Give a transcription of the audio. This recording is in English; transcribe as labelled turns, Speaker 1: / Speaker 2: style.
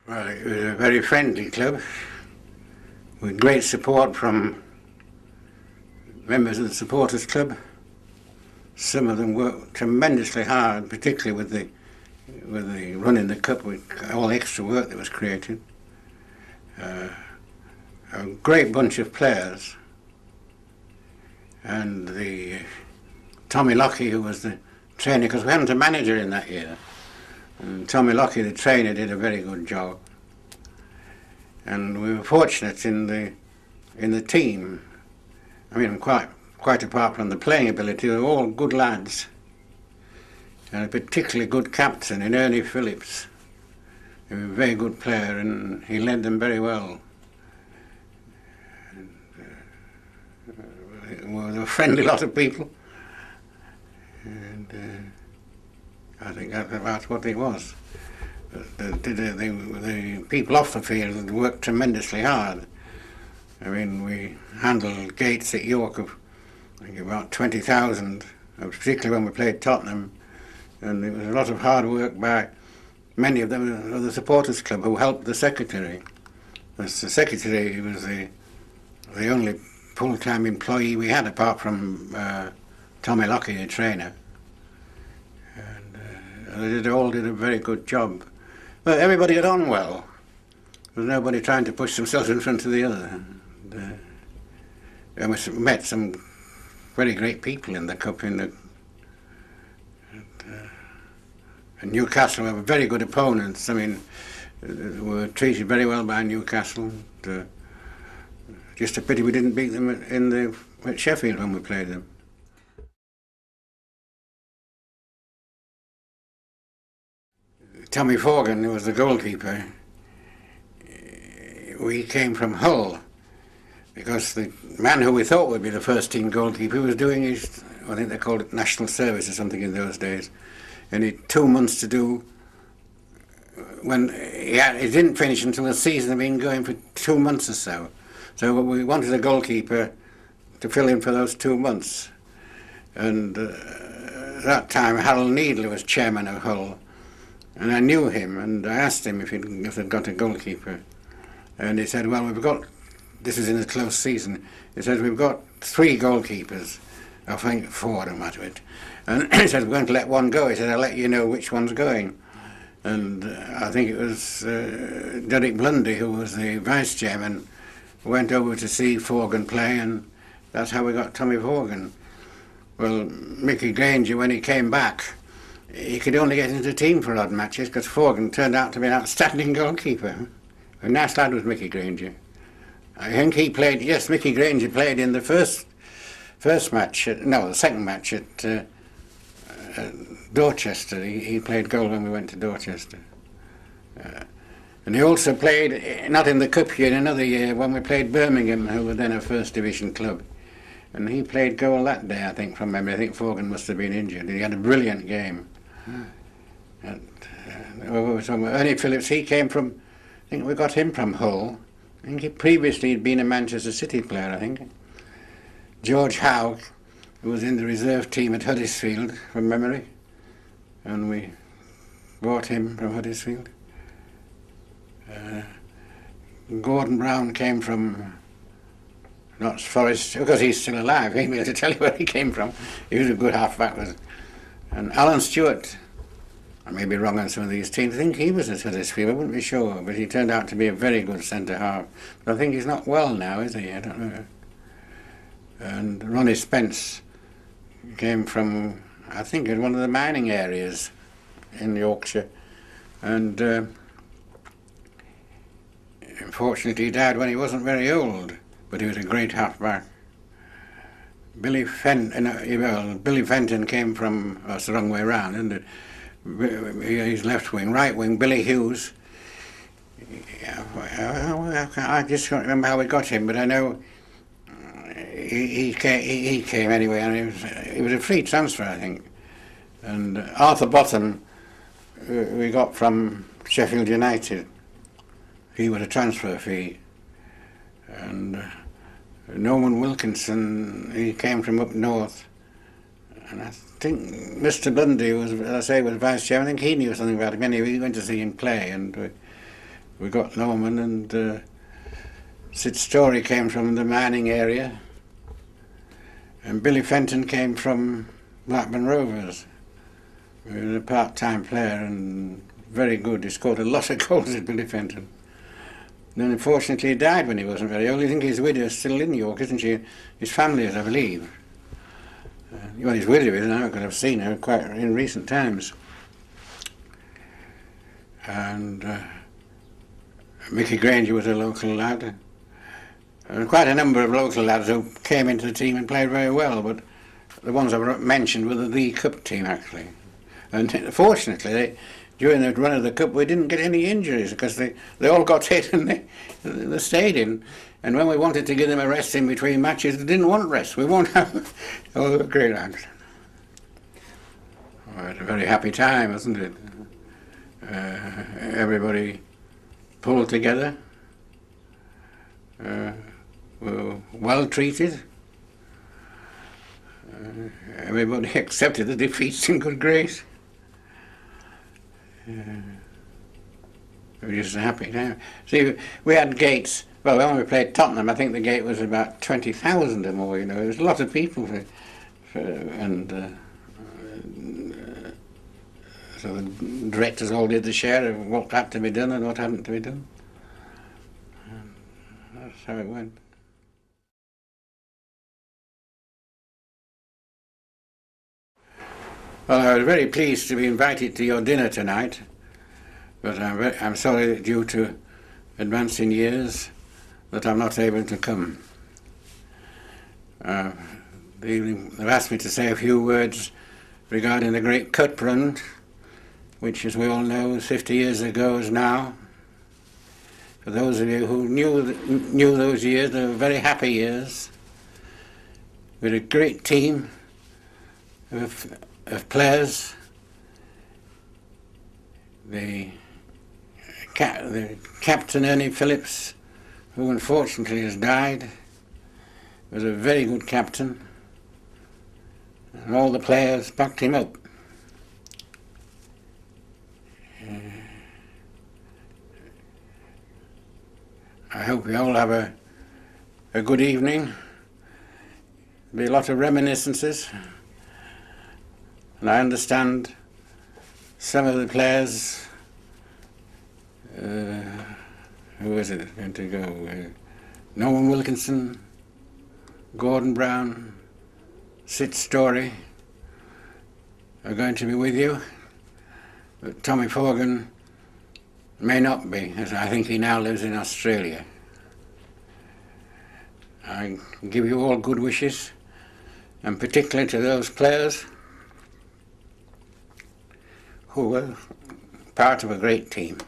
Speaker 1: Well, it was a very friendly club with great support from members of the supporters club. Some of them worked tremendously hard, particularly with the running the cup, with all the extra work that was created. A great bunch of players, and the Tommy Lockie, who was the trainer, because we hadn't a manager in that year. And Tommy Lockie, the trainer, did a very good job. And we were fortunate in the team. I mean, quite apart from the playing ability, they were all good lads. And a particularly good captain in Ernie Phillips. He was a very good player, and he led them very well. And, we were a friendly lot of people. And I think that's what it was. The people off the field worked tremendously hard. I mean, we handled gates at York of, I think, about 20,000, particularly when we played Tottenham. And it was a lot of hard work by many of them of the supporters club who helped the secretary. As the secretary was the only full-time employee we had, apart from Tommy Lockie, the trainer. And they all did a very good job. But everybody got on well. There was nobody trying to push themselves in front of the other. And we met some very great people in the cup. And Newcastle were very good opponents. I mean, we were treated very well by Newcastle. Just a pity we didn't beat them at Sheffield when we played them. Tommy Forgan, who was the goalkeeper, we came from Hull because the man who we thought would be the first team goalkeeper was doing his, I think they called it national service or something in those days, and he had 2 months to do. When he didn't finish until the season had been going for 2 months or so. So we wanted a goalkeeper to fill in for those 2 months. And at that time Harold Needler was chairman of Hull. And I knew him, and I asked him if they'd got a goalkeeper. And he said, well, this is in a close season, he said, we've got 3 goalkeepers, I think 4 no matter it. And he said, we're going to let one go. He said, I'll let you know which one's going. And I think it was Derek Blundy, who was the vice chairman, went over to see Forgan play, and that's how we got Tommy Forgan. Well, Mickey Granger, when he came back, he could only get into the team for odd matches because Forgan turned out to be an outstanding goalkeeper. A nice lad was Mickey Granger. I think he played, yes, Mickey Granger played in the first match, the second match at Dorchester. He played goal when we went to Dorchester. And he also played, not in the cup year, in another year when we played Birmingham, who were then a first division club. And he played goal that day, I think, from memory. I think Forgan must have been injured. He had a brilliant game. And Ernie Phillips, he came from, I think we got him from Hull. I think he previously had been a Manchester City player, I think. George Howe, who was in the reserve team at Huddersfield, from memory. And we bought him from Huddersfield. Gordon Brown came from Notts Forest, because he's still alive. He'll be able to tell you where he came from. He was a good half-back. And Alan Stewart, I may be wrong on some of these teams, I think he was at Huddersfield, I wouldn't be sure, but he turned out to be a very good centre-half. But I think he's not well now, is he? I don't know. And Ronnie Spence came from, I think, one of the mining areas in Yorkshire. And unfortunately he died when he wasn't very old, but he was a great half-back. Billy Fenton came from, that's the wrong way round, isn't it? He's left wing. Right wing, Billy Hughes. I just can't remember how we got him, but I know he came anyway, and it was a free transfer, I think. And Arthur Bottom, we got from Sheffield United. He was a transfer fee. And Norman Wilkinson, he came from up north. And I think Mr. Bundy was, as I say, was vice chairman. I think he knew something about him anyway. We went to see him play, and we got Norman, and Sid Story came from the mining area, and Billy Fenton came from Blackburn Rovers. He was a part-time player and very good. He scored a lot of goals at Billy Fenton. And then unfortunately he died when he wasn't very old. I think his widow is still in York, isn't she? His family is, I believe. Well, his widow is now, because I've seen her quite in recent times. And Mickey Granger was a local lad. And quite a number of local lads who came into the team and played very well, but the ones I mentioned were the Cup team, actually. And fortunately, during the run of the Cup, we didn't get any injuries, because they all got hit and they stayed in. And when we wanted to give them a rest in between matches, they didn't want rest. We won't have... Oh, they were great lads. Oh, it was a very happy time, wasn't it? Everybody pulled together. Were well treated. Everybody accepted the defeats in good grace. It was just a happy time. See, we had gates. Well, when we played Tottenham, I think the gate was about 20,000 or more. You know, there was a lot of people so the directors all did the share of what had to be done and what hadn't to be done. And that's how it went. Well, I was very pleased to be invited to your dinner tonight, but I'm sorry that due to advancing years that I'm not able to come. They've asked me to say a few words regarding the great Cup run, which, as we all know, 50 years ago is now. For those of you who knew those years, they were very happy years. We had a great team of players. The captain, Ernie Phillips, who unfortunately has died, was a very good captain, and all the players backed him up. I hope we all have a good evening. There'll be a lot of reminiscences. And I understand some of the players, who is it going to go? Norman Wilkinson, Gordon Brown, Sid Story are going to be with you. But Tommy Forgan may not be, as I think he now lives in Australia. I give you all good wishes, and particularly to those players who were part of a great team.